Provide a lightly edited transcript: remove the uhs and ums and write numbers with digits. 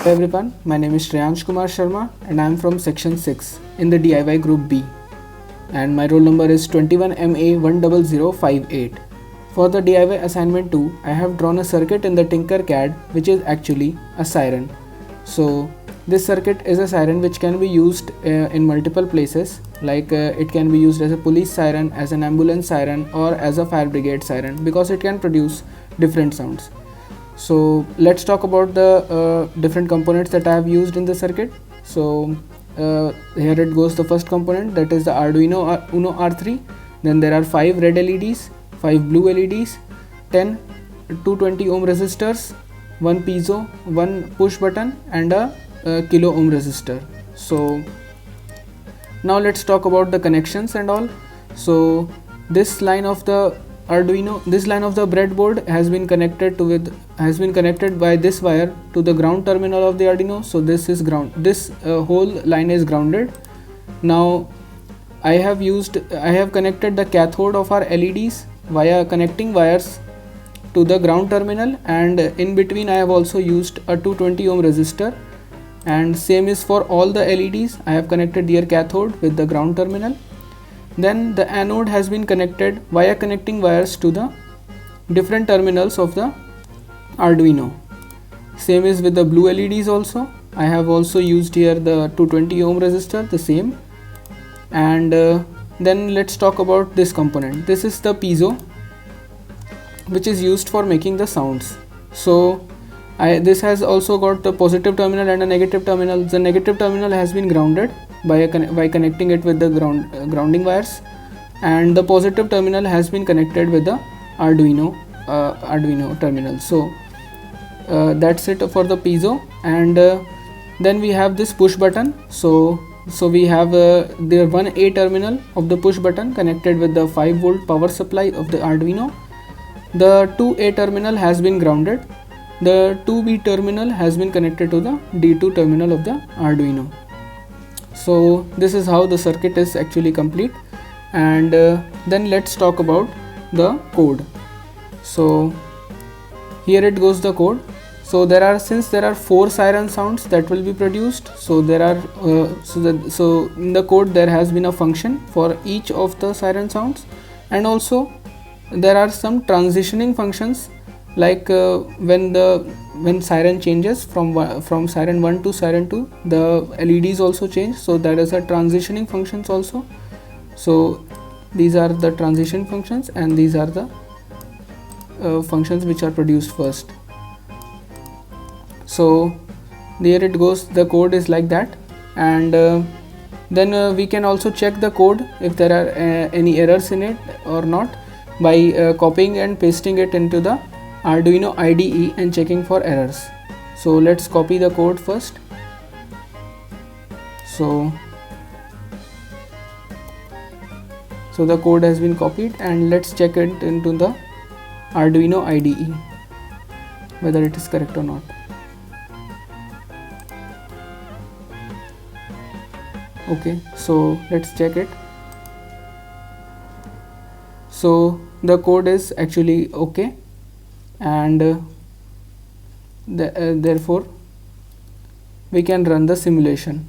everyone, my name is Shreyansh Kumar Sharma and I am from section 6 in the DIY group B, and my roll number is 21MA10058. For the DIY assignment 2, I have drawn a circuit in the Tinkercad which is actually a siren. So this circuit is a siren which can be used in multiple places, like it can be used as a police siren, as an ambulance siren, or as a fire brigade siren, because it can produce different sounds. So let's talk about the different components that I have used in the circuit. So here it goes, the first component, that is the Arduino Uno R3. Then there are 5 red LEDs, 5 blue LEDs, 10 220 ohm resistors, 1 piezo, 1 push button, and a kilo ohm resistor. So now let's talk about the connections and all. So this line of the Arduino, this line of the breadboard has been connected by this wire to the ground terminal of the Arduino. So this is ground. This whole line is grounded. Now I have connected the cathode of our LEDs via connecting wires to the ground terminal, and in between I have also used a 220 ohm resistor, and same is for all the LEDs. I have connected their cathode with the ground terminal. Then the anode has been connected via connecting wires to the different terminals of the Arduino. Same is with the blue LEDs also. I have also used here the 220 ohm resistor, the same. And then let's talk about this component. This is the piezo, which is used for making the sounds. So this has also got the positive terminal and a negative terminal. The negative terminal has been grounded by connecting it with the grounding wires, and the positive terminal has been connected with the Arduino terminal. So that's it for the piezo. And then we have this push button. So we have the 1A terminal of the push button connected with the 5 volt power supply of the Arduino. The 2A terminal has been grounded. The 2B terminal has been connected to the D2 terminal of the Arduino. So this is how the circuit is actually complete. And then let's talk about the code. So here it goes, the code. So since there are 4 siren sounds that will be produced, so there are so in the code there has been a function for each of the siren sounds, and also there are some transitioning functions, like when siren changes from siren 1 to siren 2, the LEDs also change, so that is a transitioning functions also. So these are the transition functions, and these are the functions which are produced first. So there it goes, the code is like that. And then we can also check the code if there are any errors in it or not, by copying and pasting it into the Arduino IDE and checking for errors. So let's copy the code first. So the code has been copied, and let's check it into the Arduino IDE whether it is correct or not. Okay, so let's check it. So the code is actually okay, and therefore we can run the simulation.